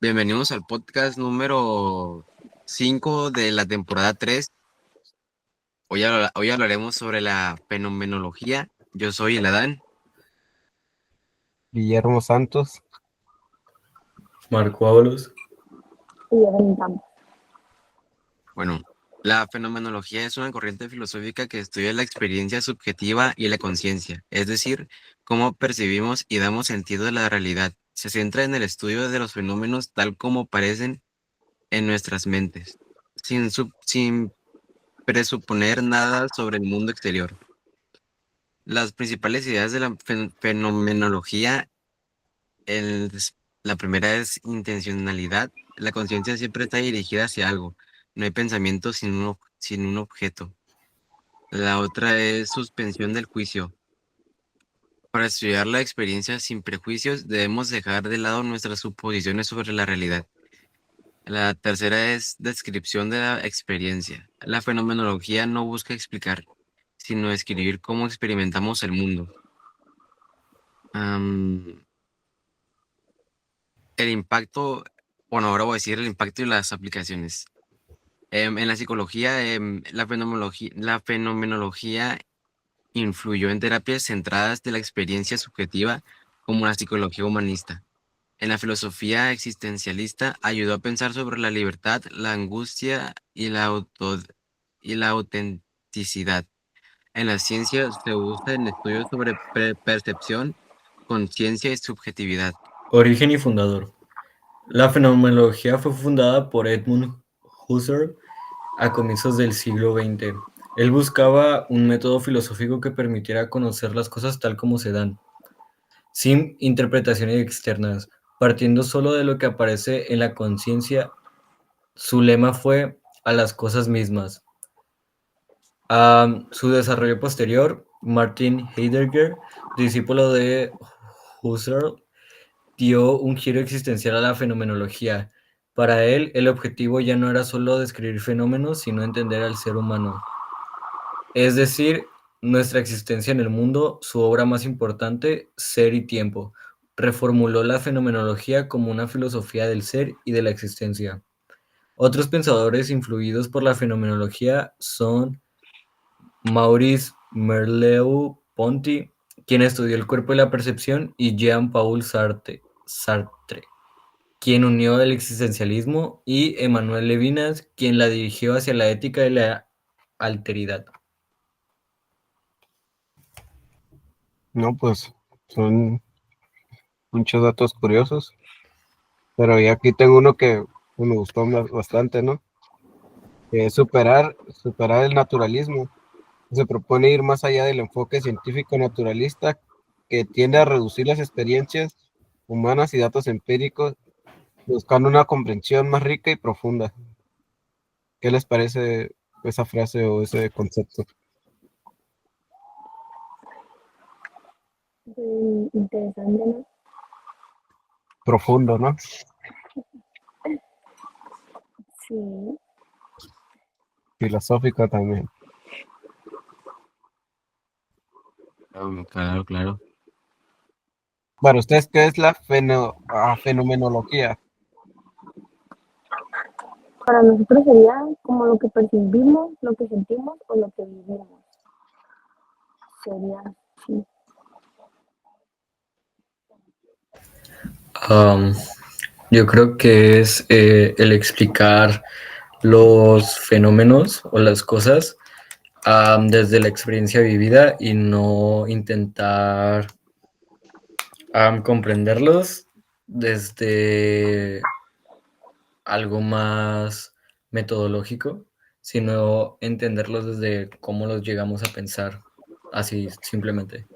Bienvenidos al podcast número 5 de la temporada 3. Hoy hablaremos sobre la fenomenología. Yo soy el Adán. Guillermo Santos. Marco Ábalos. Y Evelyn Campos. Bueno, la fenomenología es una corriente filosófica que estudia la experiencia subjetiva y la conciencia, es decir, cómo percibimos y damos sentido a la realidad. Se centra en el estudio de los fenómenos tal como parecen en nuestras mentes, sin presuponer nada sobre el mundo exterior. Las principales ideas de la fenomenología, la primera es intencionalidad. La conciencia siempre está dirigida hacia algo. No hay pensamiento sin un objeto. La otra es suspensión del juicio. Para estudiar la experiencia sin prejuicios, debemos dejar de lado nuestras suposiciones sobre la realidad. La tercera es descripción de la experiencia. La fenomenología no busca explicar, sino describir cómo experimentamos el mundo. Am, el impacto, bueno, ahora voy a decir el impacto y las aplicaciones. En la psicología, la fenomenología influyó en terapias centradas de la experiencia subjetiva como la psicología humanista. En la filosofía existencialista ayudó a pensar sobre la libertad, la angustia y la autenticidad. En la ciencia se usa en estudios sobre percepción, conciencia y subjetividad. Origen y fundador. La fenomenología fue fundada por Edmund Husserl a comienzos del siglo XX. Él buscaba un método filosófico que permitiera conocer las cosas tal como se dan, sin interpretaciones externas, partiendo solo de lo que aparece en la conciencia. Su lema fue "a las cosas mismas". A su desarrollo posterior, Martin Heidegger, discípulo de Husserl, dio un giro existencial a la fenomenología. Para él, el objetivo ya no era solo describir fenómenos, sino entender al ser humano. Es decir, nuestra existencia en el mundo, su obra más importante, Ser y Tiempo. Reformuló la fenomenología como una filosofía del ser y de la existencia. Otros pensadores influidos por la fenomenología son Maurice Merleau-Ponty, quien estudió el cuerpo y la percepción, y Jean-Paul Sartre, quien unió el existencialismo, y Emmanuel Levinas, quien la dirigió hacia la ética y la alteridad. No, pues son muchos datos curiosos, pero ya aquí tengo uno que me gustó bastante, ¿no? Que es superar el naturalismo. Se propone ir más allá del enfoque científico naturalista que tiende a reducir las experiencias humanas y datos empíricos, buscando una comprensión más rica y profunda. ¿Qué les parece esa frase o ese concepto? Interesante, ¿no? Profundo, ¿no? Sí. Filosófico también. Claro, claro. Para ustedes, ¿qué es la fenomenología? Para nosotros sería como lo que percibimos, lo que sentimos o lo que vivimos. Sería, sí. Um, yo creo que es el explicar los fenómenos o las cosas desde la experiencia vivida y no intentar comprenderlos desde algo más metodológico, sino entenderlos desde cómo los llegamos a pensar, así simplemente.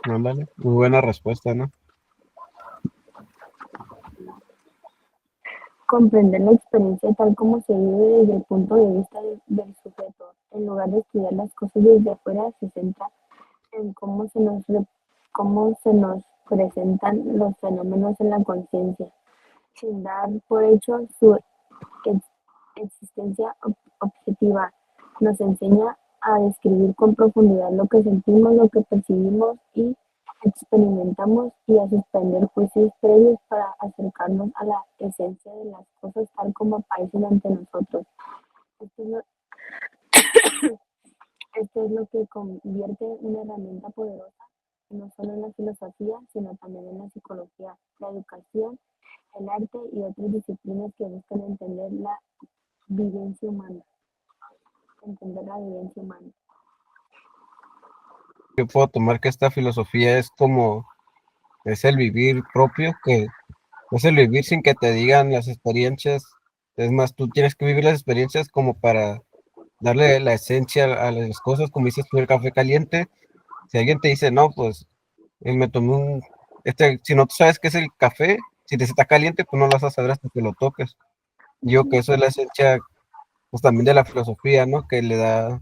Ándale, muy buena respuesta, ¿no? Comprender la experiencia tal como se vive desde el punto de vista del sujeto. En lugar de estudiar las cosas desde afuera, se centra en cómo se nos presentan los fenómenos en la conciencia, sin dar por hecho su ex- existencia objetiva. Nos enseña a describir con profundidad lo que sentimos, lo que percibimos y experimentamos y a suspender juicios previos para acercarnos a la esencia de las cosas tal como aparecen ante nosotros. Esto es lo, esto es lo que convierte una herramienta poderosa no solo en la filosofía, sino también en la psicología, la educación, el arte y otras disciplinas que buscan vivencia humana, entender la vivencia humana. Yo puedo tomar que esta filosofía es el vivir propio, que es el vivir sin que te digan las experiencias. Es más, tú tienes que vivir las experiencias como para darle la esencia a las cosas, como dices tú, el café caliente. Si alguien te dice, no, pues me tomé si no tú sabes qué es el café, si te está caliente, pues no lo vas a saber hasta que lo toques. Yo que eso es la esencia, pues también de la filosofía, ¿no? Que le da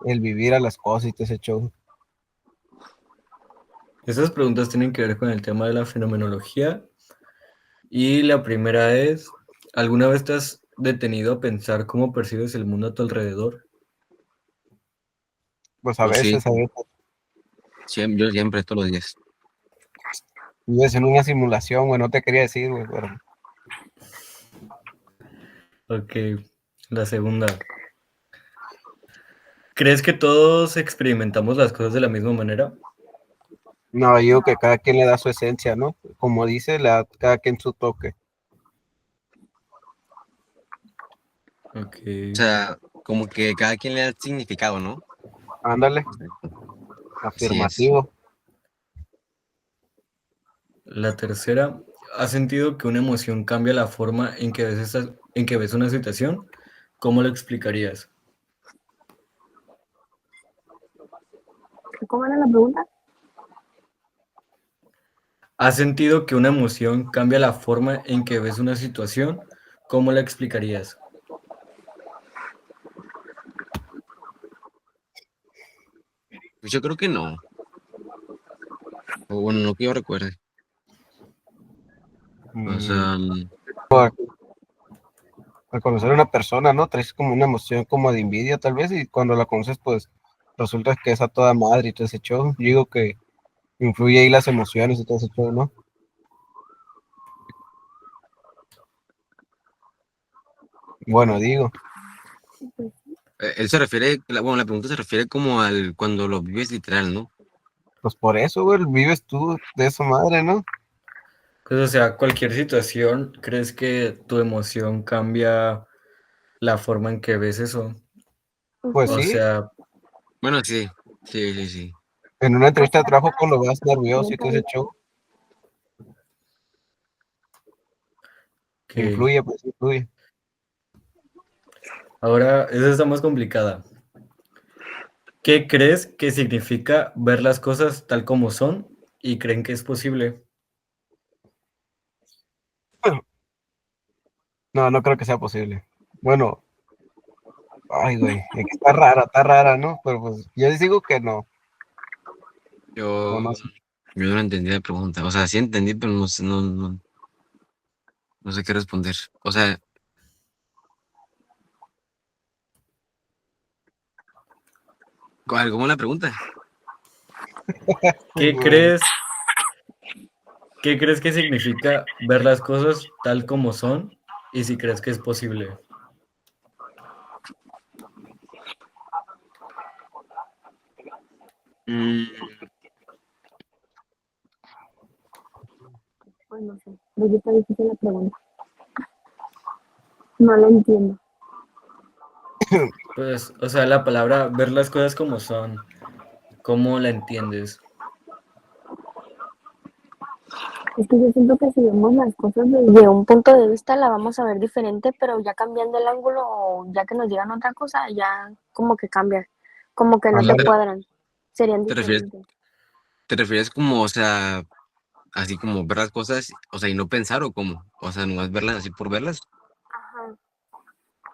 el vivir a las cosas y todo ese show. Estas preguntas tienen que ver con el tema de la fenomenología. Y la primera es, ¿alguna vez te has detenido a pensar cómo percibes el mundo a tu alrededor? Pues Pues sí, a veces yo siempre, todos los días. vives en una simulación, güey, no te quería decir, güey, pero Ok, la segunda. ¿Crees que todos experimentamos las cosas de la misma manera? no, yo digo que cada quien le da su esencia, ¿no? Como dice, le da cada quien su toque. Ok. O sea, como que cada quien le da significado, ¿no? Ándale, Así es. afirmativo. La tercera, ¿has sentido que una emoción cambia la forma en que ves una situación? ¿Cómo lo explicarías? ¿Cómo era la pregunta? ¿Has sentido que una emoción cambia la forma en que ves una situación? ¿Cómo la explicarías? Pues yo creo que no. O bueno, no que yo recuerde. O Mm, sea, Al conocer a una persona, ¿no? Traes como una emoción como de envidia tal vez y cuando la conoces pues resulta que es a toda madre y todo ese show. Yo digo que influye ahí las emociones y todo ese show, ¿no? Bueno, digo, Pues, él se refiere, bueno, la pregunta se refiere como al cuando lo vives literal, ¿no? pues por eso, güey, vives tú de esa madre, ¿no? Pues, o sea, cualquier situación, ¿crees que tu emoción cambia la forma en que ves eso? Pues O sí, sea, Bueno, sí, sí, sí, sí. en una pues entrevista de trabajo cuando veas nervioso y todo ese neta, show, que pues influye. ahora esa está más complicada. ¿Qué crees que significa ver las cosas tal como son y creen que es posible? No, no creo que sea posible. Bueno, ay, güey, es que está rara, ¿no? Pero pues yo les digo que no, o Yo, no sé. yo no entendí la pregunta. O sea, sí entendí, pero no sé, no sé qué responder. O sea, ¿cómo la pregunta? ¿Qué Güey, crees, qué crees que significa ver las cosas tal como son y si crees que es posible? Mm, pues no sé, creo que está difícil la pregunta. No la entiendo. Pues, o sea, la palabra ver las cosas como son, ¿cómo la entiendes? Es que yo siento que si vemos las cosas desde un punto de vista la vamos a ver diferente, pero ya cambiando el ángulo o ya que nos digan otra cosa, ya como que cambia, como que o no sea, te ándale, cuadran, serían te refieres, diferentes. te refieres como, o sea, así como ver las cosas, o sea, y no pensar o cómo. O sea, nomás verlas así por verlas.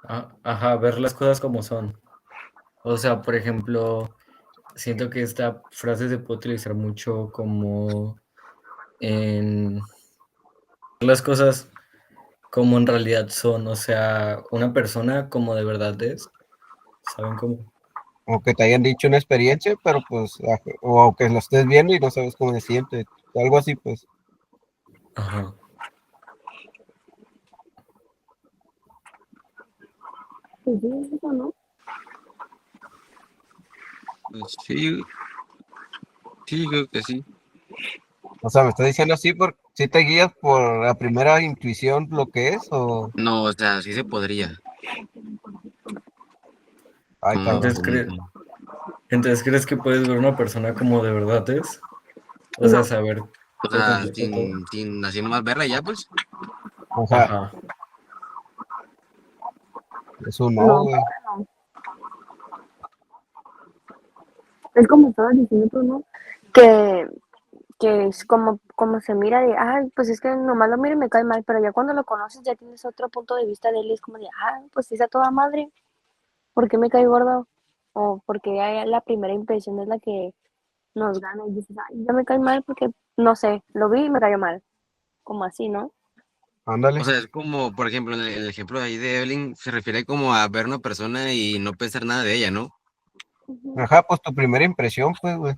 Ajá. Ajá, ver las cosas como son. O sea, por ejemplo, siento que esta frase se puede utilizar mucho como en ver las cosas como en realidad son, o sea, una persona como de verdad es, ¿saben cómo? o que te hayan dicho una experiencia, pero pues, o que lo estés viendo y no sabes cómo se siente, algo así, pues. Ajá. Pues sí, es eso, ¿no? Pues sí, sí, creo que sí. O sea, me estás diciendo así porque si te guías por la primera intuición lo que es, o, No, o sea, sí se podría. ay, Como, cabrón. Entonces, entonces, ¿crees que puedes ver una persona como de verdad es? O sea, No, saber o por sea, completo todo. sin así nomás verla y ya, pues. O sea, Ajá. eso no, no, güey. no. Es como estabas diciendo tú, ¿no? Que, que es como se mira de, ay, pues es que nomás lo miro y me cae mal, pero ya cuando lo conoces ya tienes otro punto de vista de él y es como de, ah, pues sí, está toda madre, ¿por qué me cae gordo? O porque ya la primera impresión es la que nos gana y dices, ay, ya me cae mal porque, no sé, lo vi y me cayó mal, como así, ¿no? O Ándale. sea, es como, por ejemplo, en el ejemplo de ahí de Evelyn, se refiere como a ver una persona y no pensar nada de ella, ¿no? Ujú. Ajá, pues tu primera impresión, pues, güey.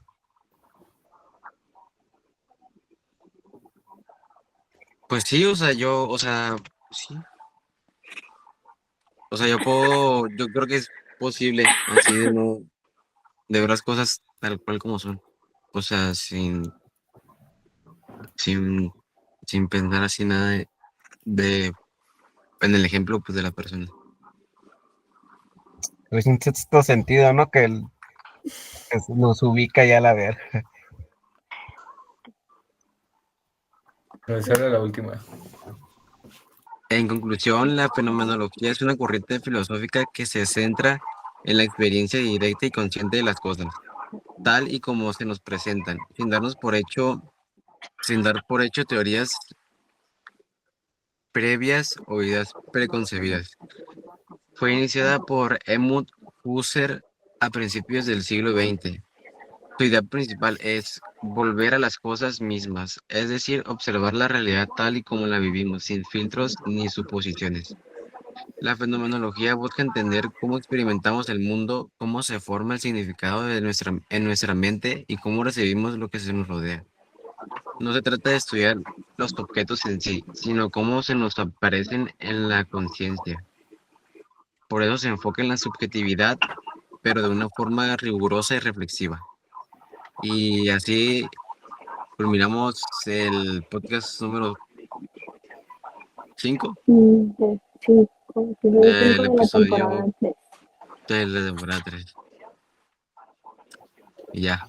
Pues sí, o sea, sí. O sea, yo creo que es posible, así de no, de ver las cosas tal cual como son. O sea, sin, sin pensar así nada en el ejemplo, pues, de la persona. Es un sexto sentido, ¿no? Que nos ubica ya a la ver. No, esa era la última. En conclusión, la fenomenología es una corriente filosófica que se centra en la experiencia directa y consciente de las cosas, tal y como se nos presentan, sin dar por hecho teorías previas o ideas preconcebidas. Fue iniciada por Edmund Husserl a principios del siglo XX. Su idea principal es volver a las cosas mismas, es decir, observar la realidad tal y como la vivimos, sin filtros ni suposiciones. La fenomenología busca entender cómo experimentamos el mundo, cómo se forma el significado en nuestra mente y cómo recibimos lo que se nos rodea. No se trata de estudiar los objetos en sí, sino cómo se nos aparecen en la conciencia. Por eso se enfoca en la subjetividad, pero de una forma rigurosa y reflexiva. Y así culminamos el podcast número 5 Sí, como episodio 5 del de la temporada episodio 3. de la temporada 3. Y ya.